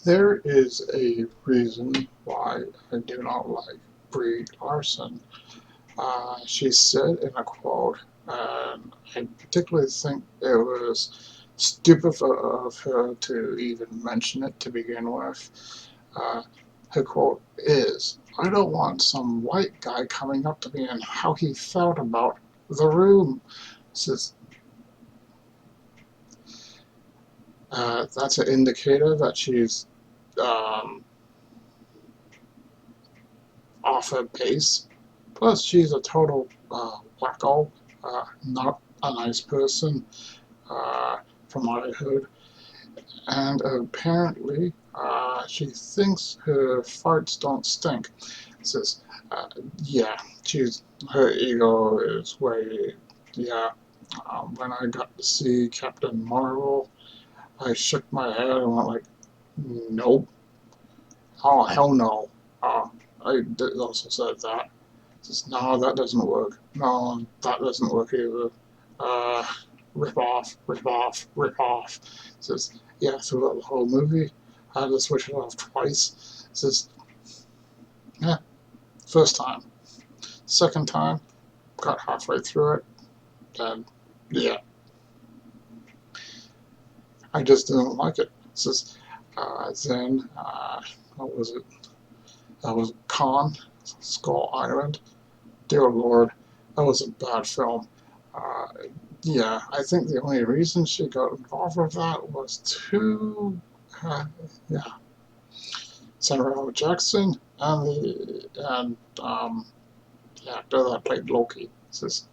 There is a reason why I do not like Brie Larson. She said in a quote, and I particularly think it was stupid of her to even mention it to begin with. Uh, Her quote is, "I don't want some white guy coming up to me and how he felt about the room." Says, that's an indicator that she's um, off her base. Plus, she's a total wacko, not a nice person, uh, from what I heard. And apparently, she thinks her farts don't stink. Says, uh, yeah, her ego is way, yeah. When I got to see Captain Marvel, I shook my head and went like, nope. Oh, hell no. I also said that. Says, no, that doesn't work. No, that doesn't work either. Uh, Rip off, rip off, rip off. Says, yeah, throughout the whole movie, I had to switch it off twice. Says, yeah, first time. Second time, got halfway through it, and yeah, I just didn't like it. Says, then, what was it? That was Khan, Skull Island. Dear Lord, that was a bad film. Uh, yeah, I think the only reason she got involved with that was to, yeah, Samuel L. Jackson and the actor that played Loki. Says,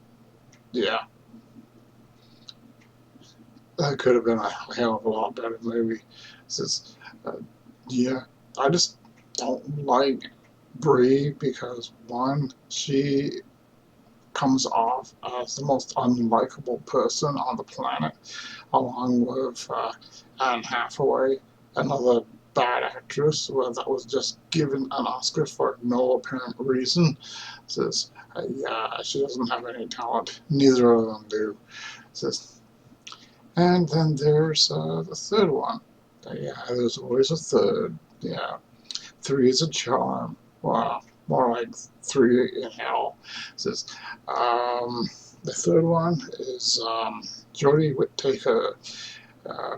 yeah, that could have been a hell of a lot better movie. Says, uh, yeah, I just don't like Brie because one, she comes off as the most unlikable person on the planet, along with Anne Hathaway, another bad actress that was just given an Oscar for no apparent reason. Says, yeah, she doesn't have any talent. Neither of them do. Says, and then there's the third one. Yeah, there's always a third. Yeah, three is a charm. Wow, more like three in hell. Says, um, the third one is Jodie Whittaker. Uh,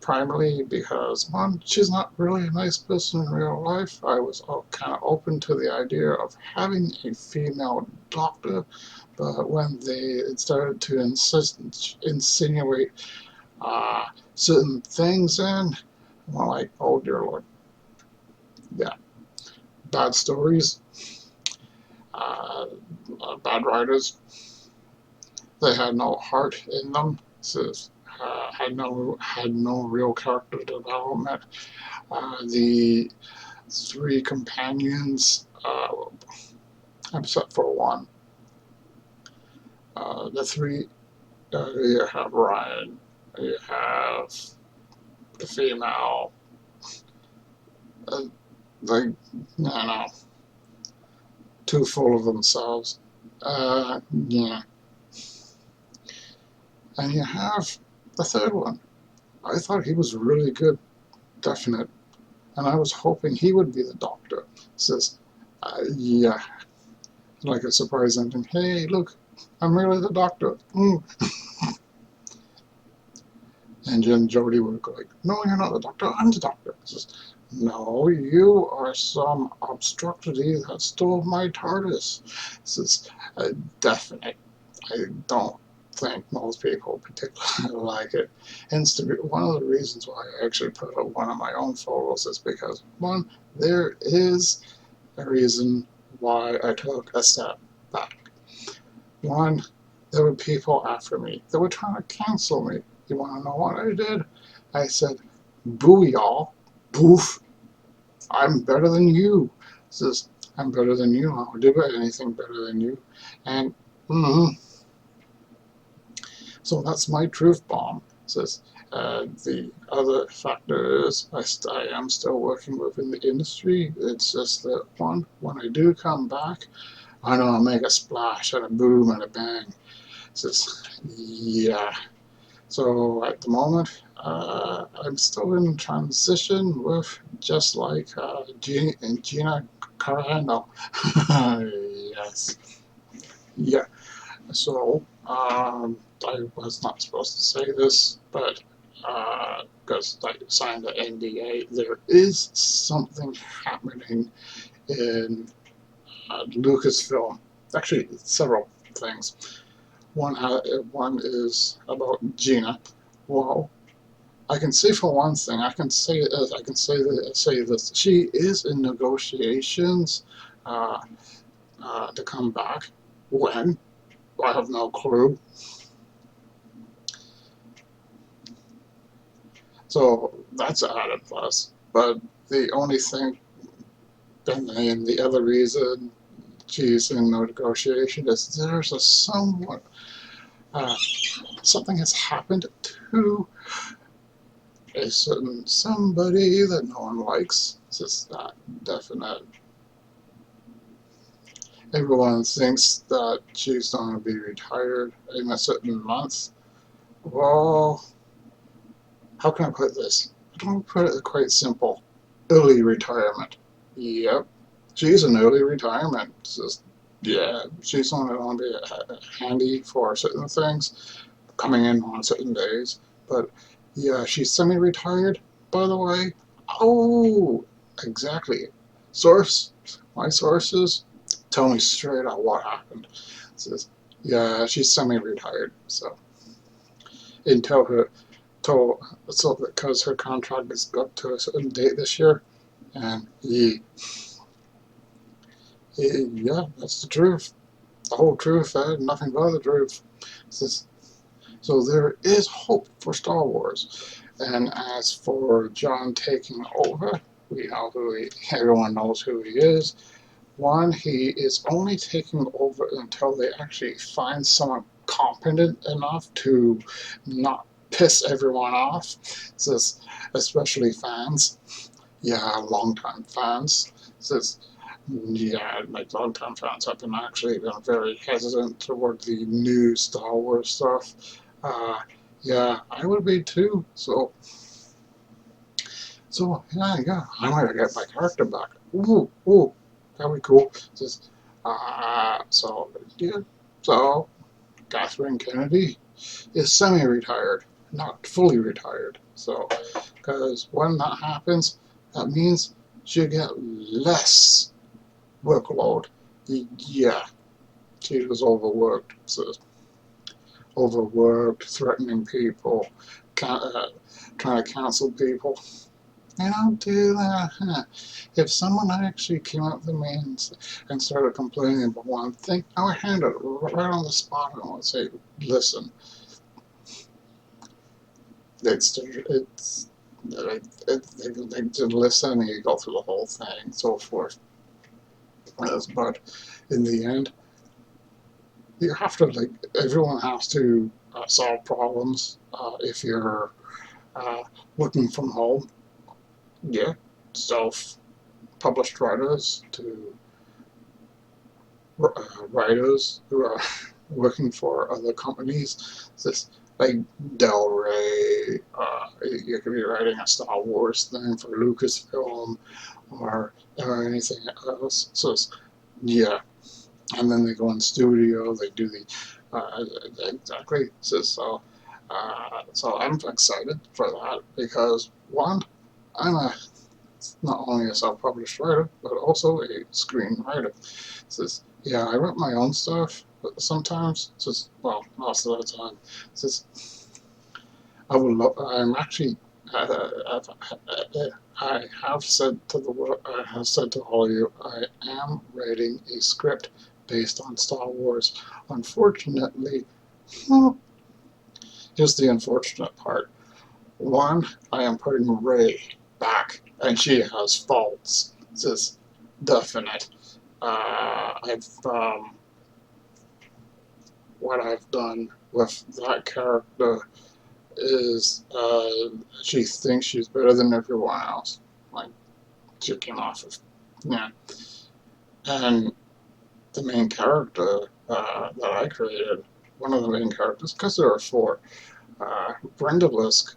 Primarily because, one, she's not really a nice person in real life. I was kind of open to the idea of having a female doctor, but when they started to insinuate certain things in, I'm like, oh dear Lord, yeah, bad stories, uh, bad writers. They had no heart in them. So, had no real character development. The three companions, except for one, the three, you have Ryan, you have the female, they, know, too full of themselves. Yeah. And you have the third one. I thought he was really good, definite, and I was hoping he would be the doctor. Says, yeah, like a surprise ending. Hey, look, I'm really the doctor. Mm. And then Jodie would go like, no, you're not the doctor, I'm the doctor. Says, no, you are some obstructity that stole my TARDIS. Says, definite. I don't think most people particularly like it. Hence, one of the reasons why I actually put up one of my own photos is because, one, there is a reason why I took a step back. One, there were people after me. They were trying to cancel me. You want to know what I did? I said, boo y'all, boof, I'm better than you. Says, I'm better than you. I'll do anything better than you. And, so that's my truth bomb. Says, the other factor is I am still working within the industry. It's just that one, when I do come back, I know I'll make a splash and a boom and a bang. Says, yeah. So at the moment, I'm still in transition with just like Gina Carano. Yes. Yeah. So, I was not supposed to say this, but because I signed the NDA, there is something happening in Lucasfilm. Actually, several things. One is about Gina. Well, I can say for one thing, I can say this. She is in negotiations uh, to come back. When? I have no clue. So that's an added plus. But the only thing, and the other reason she's in no negotiation is there's a somewhat uh, something has happened to a certain somebody that no one likes. It's just not definite. Everyone thinks that she's going to be retired in a certain month. Well, how can I put this? I don't put it quite simple. Early retirement. Yep. She's an early retirement. It's just, yeah, she's only going to be handy for certain things, coming in on certain days. But yeah, she's semi-retired, by the way. Oh, exactly. Source, my sources tell me straight out what happened. It says, yeah, she's semi-retired. So until her, till, so because her contract is up to a certain date this year, and yeah, that's the truth. The whole truth, nothing but the truth. So there is hope for Star Wars. And as for John taking over, we know everyone knows who he is. One, he is only taking over until they actually find someone competent enough to not piss everyone off. Says, especially fans. Yeah, longtime fans. Says, yeah, like longtime fans have been actually been very hesitant toward the new Star Wars stuff. Uh, yeah, I would be too. So yeah, I might get my character back. Ooh, that'd be cool. Just, so yeah, so Catherine Kennedy is semi-retired, not fully retired. So, because when that happens, that means she'll get less workload. Yeah, she was overworked. So overworked, threatening people, trying to cancel people. You don't do that. Huh? If someone actually came up to me and started complaining about one thing, I would handle it right on the spot and I would say, listen, it's they just listen and you go through the whole thing, so forth. But in the end, you have to, like, everyone has to solve problems if you're uh, working from home. Yeah, self-published writers to writers who are working for other companies. This like Del Rey, you could be writing a Star Wars thing for Lucasfilm or anything else. So yeah, and then they go in studio, they do the exactly. So I'm excited for that because one, I'm not only a self-published writer, but also a screenwriter. Yeah, I write my own stuff, but sometimes, well, most of the time, I'm actually, I have said to the world, I have said to all of you, I am writing a script based on Star Wars. Unfortunately, well, here's the unfortunate part. One, I am putting Rey back, and she has faults. This is definite. I've what I've done with that character is she thinks she's better than everyone else. Like she came off of yeah, and the main character that I created, one of the main characters, because there are four, Brenda Lisk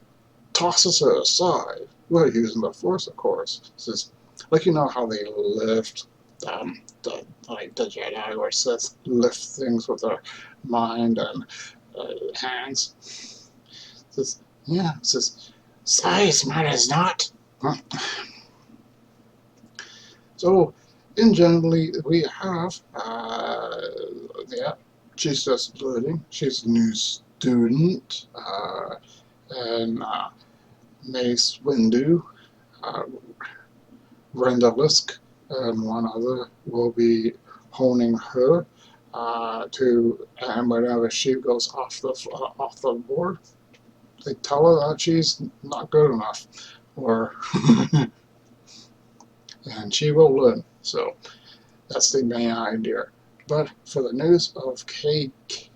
tosses her aside. Well, using the Force, of course. Says, like, you know how they lift, like the Jedi or Sith lift things with their mind and hands. Says, yeah. Says, size matters not. Huh? So, in generally, we have, yeah, she's just learning. She's a new student, and Mace Windu, uh, Rendalisk, and one other will be honing her and whenever she goes off the board, they tell her that she's not good enough, or and she will learn. So that's the main idea. But for the news of KK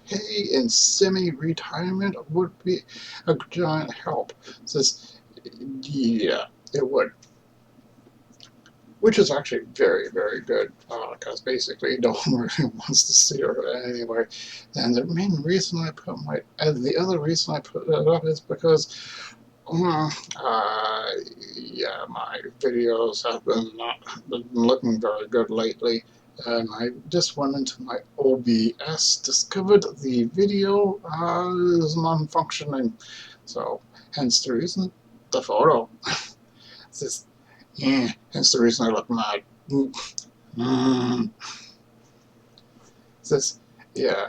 in semi-retirement would be a giant help. Says, yeah, it would. Which is actually very, very good, because basically no one really wants to see her anyway. And the main reason I put the other reason I put it up is because, yeah, my videos have not been looking very good lately. And I just went into my OBS, discovered the video is non-functioning. So, hence the reason, the photo. It's just, yeah, hence the reason I look mad. This, yeah,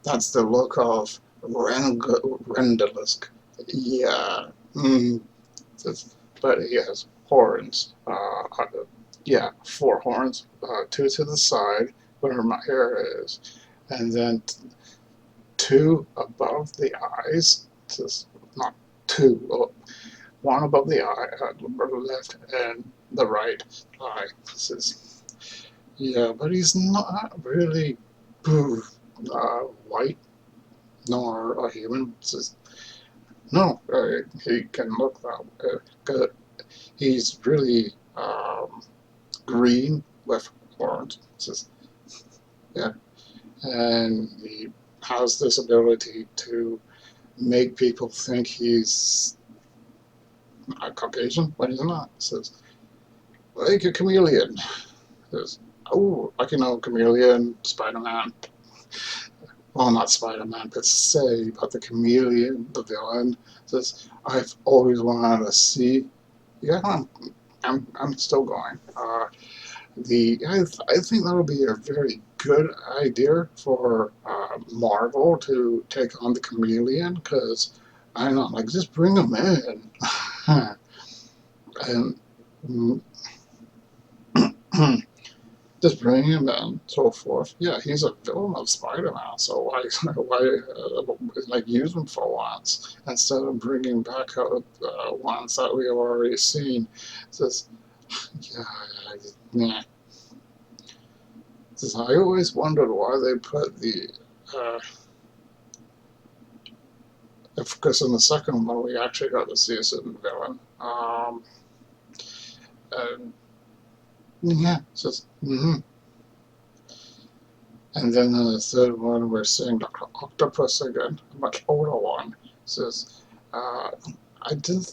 that's the look of Rendalisk. Yeah, this, but he has horns. Yeah, 4 horns, 2 to the side where my hair is, and then 2 above the eyes. Just not 2. 1 above the eye, left and the right eye. This is, yeah, but he's not really white nor a human. It's just, no, he can look that way. He's really green with horns. It's just, yeah, and he has this ability to make people think he's a Caucasian when he's not. It says, like a chameleon. Says, oh, like, you know, Chameleon, Spider-Man. Well, not Spider-Man per se, but the Chameleon, the villain. Says, I've always wanted to see. Yeah, I'm still going. I think that'll be a very good idea for Marvel to take on the Chameleon, because I don't know, like, just bring him in. And just bring him in, so forth. Yeah, he's a villain of Spider-Man, so like, use him for once instead of bringing back out ones that we have already seen. Just, yeah, just, I always wondered why they put the, because in the second one we actually got to see a certain villain. And yeah, it's just, And then in the third one, we're seeing Dr. Octopus again, a much older one. Says, I didn't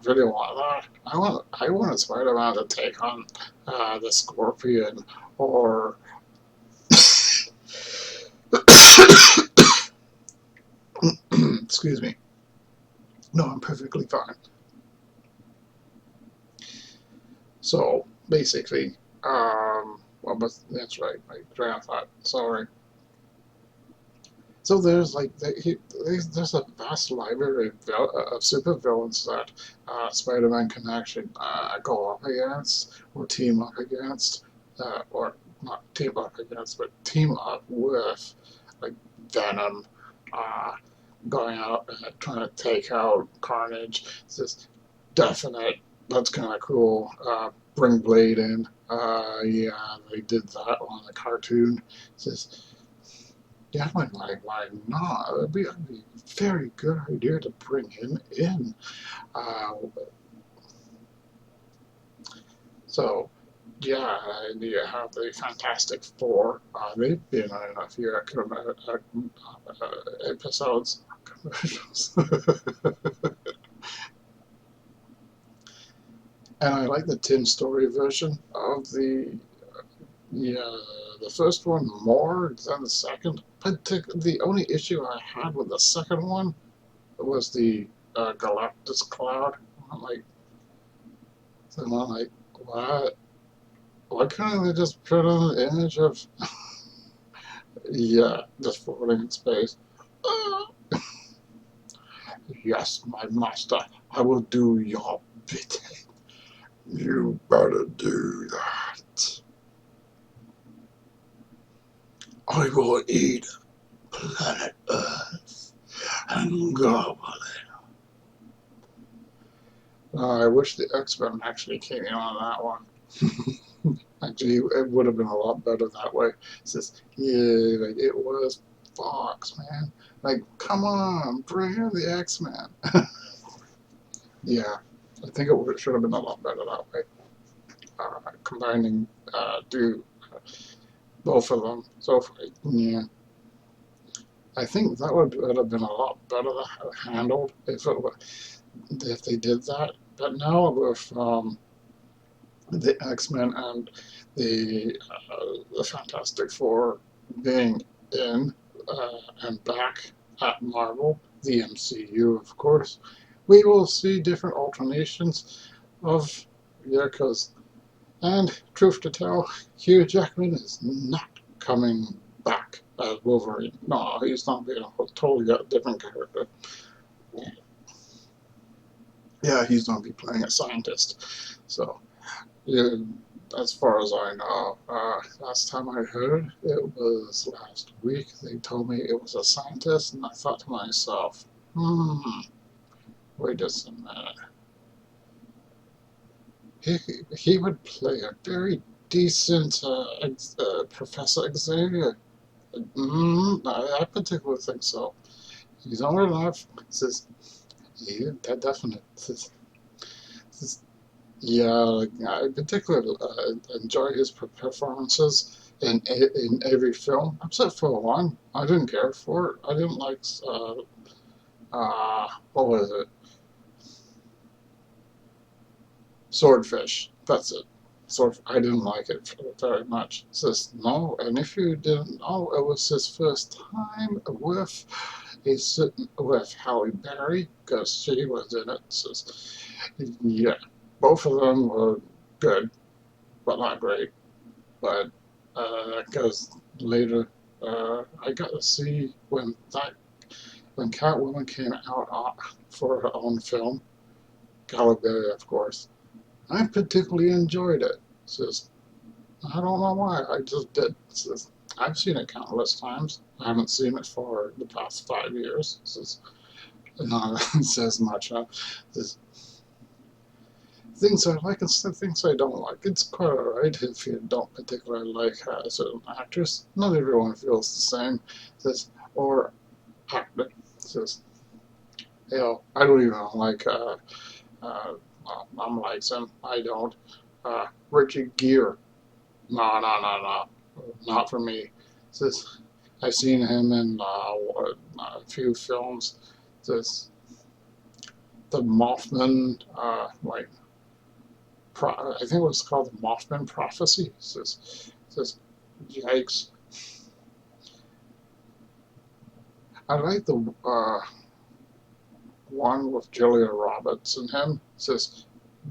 really want that. I wanted Spider-Man to take on the Scorpion, or excuse me. No, I'm perfectly fine. So basically, well, but that's right. My train of thought. Sorry. So there's like there's a vast library of supervillains that Spider-Man can actually go up against, or team up against, or not team up against, but team up with, like Venom, uh, going out and trying to take out Carnage. It's just definite. That's kind of cool. Bring Blade in. Yeah, they did that on the cartoon. It's just, yeah, why not? It'd be a very good idea to bring him in. Uh, so, Yeah, and you have the Fantastic Four. They've been in a few episodes, commercials. And I like the Tin Story version of yeah, the first one more than the second. But the only issue I had with the second one was the Galactus cloud. I'm like, so I'm like, what? Why can't they just put an image of, yeah, just floating in space? Uh, yes, my master, I will do your bidding. You better do that. I will eat planet Earth and gobble it. I wish the X-Men actually came in on that one. Actually, it would have been a lot better that way. It's just, yeah, like it was Fox, man. Like, come on, bring in the X-Men. Yeah, I think it should have been a lot better that way. Combining, do both of them. So, yeah, I think that would have been a lot better handled if they did that. But now with the X-Men and the Fantastic Four being in and back at Marvel, the MCU, of course, we will see different alternations of, yeah, because, and truth to tell, Hugh Jackman is not coming back as Wolverine. No, he's not being a totally different character. Yeah, he's going to be playing a scientist. So, yeah, as far as I know, last time I heard, it was last week. They told me it was a scientist, and I thought to myself, wait just a minute. He, he would play a very decent Professor Xavier. I particularly think so. He's old enough. Says, yeah, that definitely. Says, yeah, like, I particularly enjoy his performances in every film, except for one. I didn't care for it. I didn't like, what was it? Swordfish. That's it. I didn't like it very much. It says, no, and if you didn't know, it was his first time with Halle Berry, because she was in it. It says, yeah, both of them were good, but not great. But because later I got to see when Catwoman came out for her own film, Halle Berry, of course. I particularly enjoyed it. It's just, I don't know why. I just did. It's just, I've seen it countless times. I haven't seen it for the past 5 years. It's just, not says much. There's things I like and some things I don't like. It's quite alright if you don't particularly like a certain actress. Not everyone feels the same. Says or actor. Says, I don't even like uh, I'm like him. I don't. Richard Gere. No, no, no, no. Not for me. Says I've seen him in a few films. Says the Mothman, I think it was called the Mothman Prophecy. It says, yikes. I like the one with Julia Roberts and him. It says,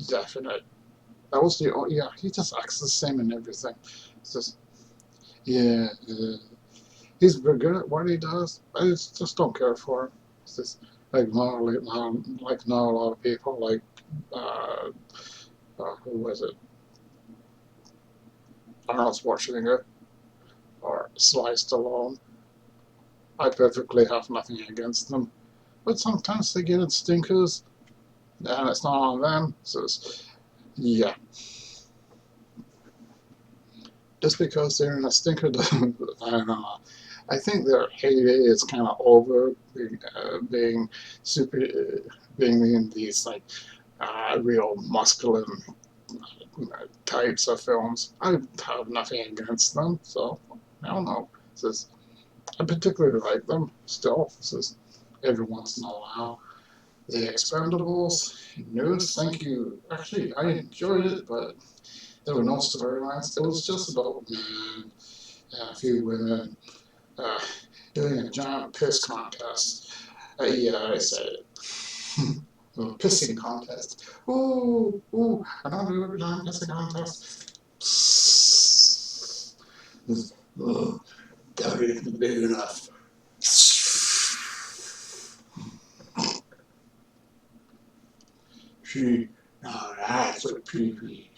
definite. That was yeah, he just acts the same in everything. It's just, yeah, he's very good at what he does. I just don't care for him. It's just, like, not a lot of people, like, uh, who was it? Arnold Schwarzenegger or Sly Stallone. I perfectly have nothing against them. But sometimes they get in stinkers, and it's not on them. So, yeah, just because they're in a stinker doesn't, I don't know. I think their heyday is kind of over, being super, being in these, like, real muscular, types of films. I have nothing against them, so I don't know. Says I particularly like them still. Says every once in a while. The Expendables, news, thank you. Actually, I enjoyed it, but there were no storylines. It was just about men and a few women uh, doing a giant piss contest. Yeah, I said it. A pissing contest. Ooh, ooh, I don't do a giant pissing contest. That isn't big enough. She, now that's a pee-pee.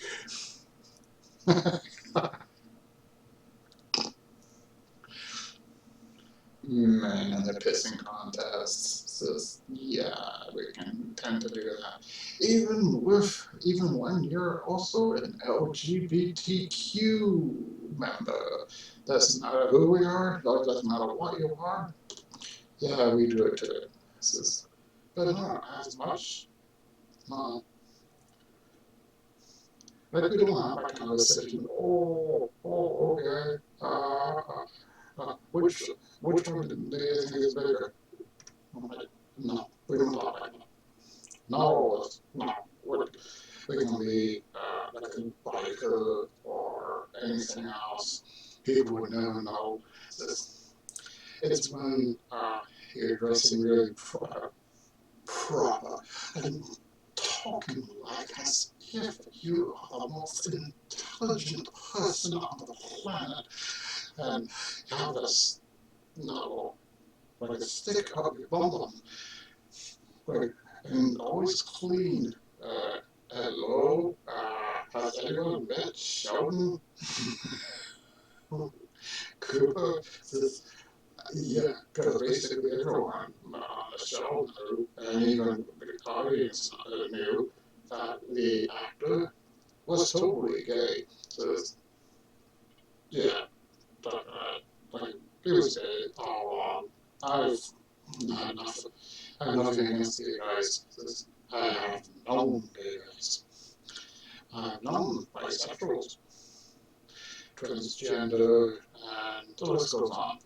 Man, and the pissing contests. Says, yeah, we can tend to do that. Even when you're also an LGBTQ member. Doesn't matter who we are, doesn't matter what you are. Yeah, we do it too. Says, but not as much. No. Like we don't have a conversation. Okay. Which one do you think is bigger? I'm like, no, we don't talk like that. No, no. We can be like a biker or anything else. People would never know. It's when you're dressing really proper and talking like as if you are the most intelligent person on the planet and have this, no, like a stick up your bum, like, and always clean. Hello, has anyone met Sheldon Cooper? Says, yeah, because basically everyone on the show knew, and even the audience knew that the actor was totally gay. Says, yeah, like, he was gay all along. I've had nothing, I have nothing against gay guys. Says, I have known gay guys. I've known bisexuals, transgender, and the list goes on.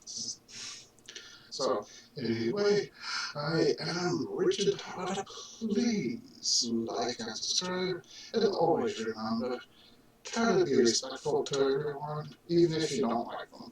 So, anyway, I am Richard Hart. Please like and subscribe, and always remember, try to be respectful to everyone, even if you don't like them.